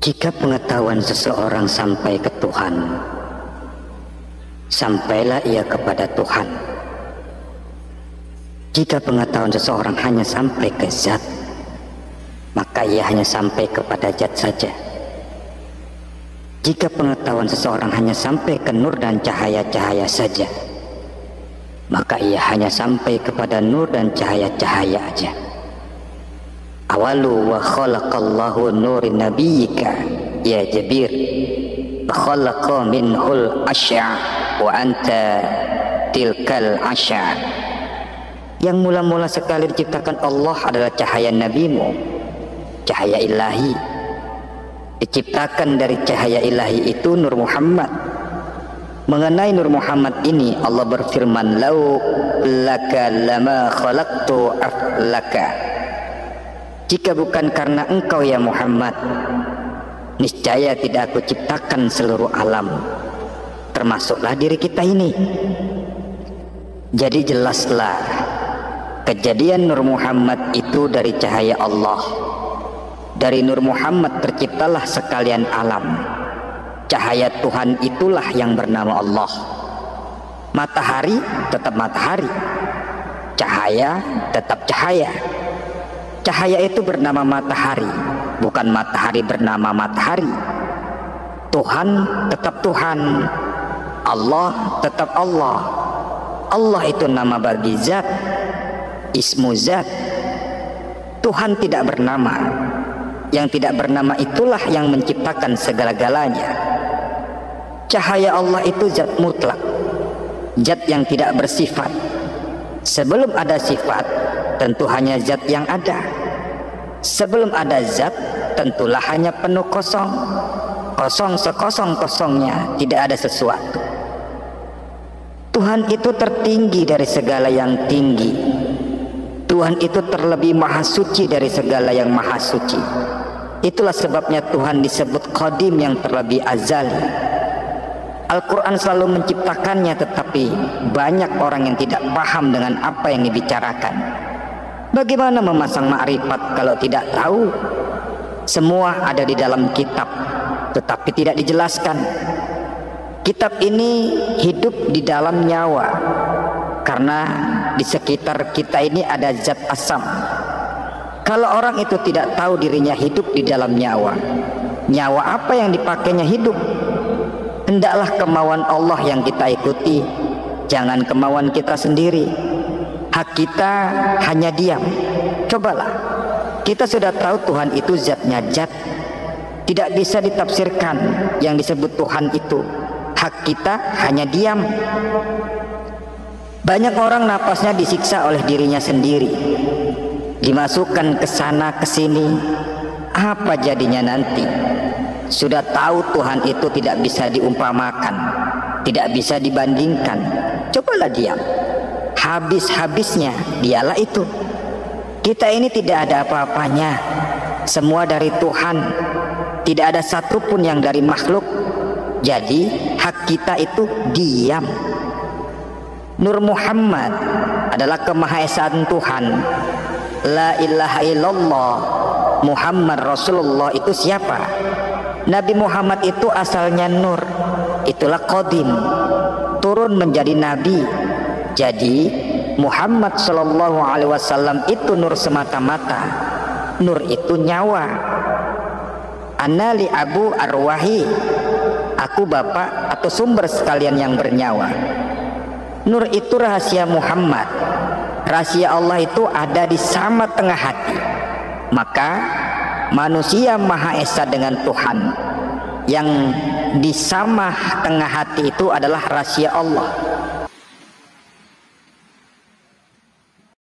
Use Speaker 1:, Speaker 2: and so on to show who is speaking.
Speaker 1: Jika pengetahuan seseorang sampai ke Tuhan, sampailah ia kepada Tuhan. Jika pengetahuan seseorang hanya sampai ke zat, maka ia hanya sampai kepada zat saja. Jika pengetahuan seseorang hanya sampai ke nur dan cahaya-cahaya saja, maka ia hanya sampai kepada nur dan cahaya-cahaya aja. Awalu wa khalaqallahu nurin nabiyyika ya Jabir, khalaqa minhul asya wa anta tilkal asya. Yang mula-mula sekali diciptakan Allah adalah cahaya nabimu, cahaya ilahi. Diciptakan dari cahaya ilahi itu Nur Muhammad. Mengenai Nur Muhammad ini Allah berfirman, lau laka lama khalaqtu aflaka. Jika bukan karena engkau ya Muhammad, niscaya tidak aku ciptakan seluruh alam, termasuklah diri kita ini. Jadi jelaslah, kejadian Nur Muhammad itu dari cahaya Allah. Dari Nur Muhammad terciptalah sekalian alam. Cahaya Tuhan itulah yang bernama Allah. Matahari tetap matahari, cahaya tetap cahaya. Cahaya itu bernama matahari, bukan matahari bernama matahari. Tuhan tetap Tuhan, Allah tetap Allah. Allah itu nama bagi zat, ismu zat. Tuhan tidak bernama. Yang tidak bernama itulah yang menciptakan segala-galanya. Cahaya Allah itu zat mutlak, zat yang tidak bersifat. Sebelum ada sifat, tentu hanya zat yang ada. Sebelum ada zat, tentulah hanya penuh kosong. Kosong sekosong-kosongnya, tidak ada sesuatu. Tuhan itu tertinggi dari segala yang tinggi. Tuhan itu terlebih maha suci dari segala yang maha suci. Itulah sebabnya Tuhan disebut Qadim, yang terlebih azali. Al-Quran selalu menciptakannya, tetapi banyak orang yang tidak paham dengan apa yang dibicarakan. Bagaimana memasang ma'rifat kalau tidak tahu? Semua ada di dalam kitab, tetapi tidak dijelaskan. Kitab ini hidup di dalam nyawa, karena di sekitar kita ini ada zat asam. Kalau orang itu tidak tahu dirinya hidup di dalam nyawa, nyawa apa yang dipakainya hidup? Hendaklah kemauan Allah yang kita ikuti, jangan kemauan kita sendiri. Hak kita hanya diam. Cobalah, kita sudah tahu Tuhan itu zatnya zat, tidak bisa ditafsirkan yang disebut Tuhan itu. Hak kita hanya diam. Banyak orang napasnya disiksa oleh dirinya sendiri, dimasukkan ke sana ke sini. Apa jadinya nanti? Sudah tahu Tuhan itu tidak bisa diumpamakan, tidak bisa dibandingkan. Cobalah diam. Habis-habisnya dialah itu. Kita ini tidak ada apa-apanya, semua dari Tuhan. Tidak ada satupun yang dari makhluk. Jadi hak kita itu diam. Nur Muhammad adalah kemahaesaan Tuhan. La ilaha illallah Muhammad Rasulullah itu siapa? Nabi Muhammad itu asalnya nur. Itulah Qadim, turun menjadi nabi. Jadi Muhammad sallallahu alaihi wasallam itu nur semata-mata. Nur itu nyawa. Anali abu arwahi, aku bapak atau sumber sekalian yang bernyawa. Nur itu rahasia Muhammad. Rahasia Allah itu ada di sama tengah hati. Maka manusia Maha Esa dengan Tuhan. Yang di sama tengah hati itu adalah rahasia Allah.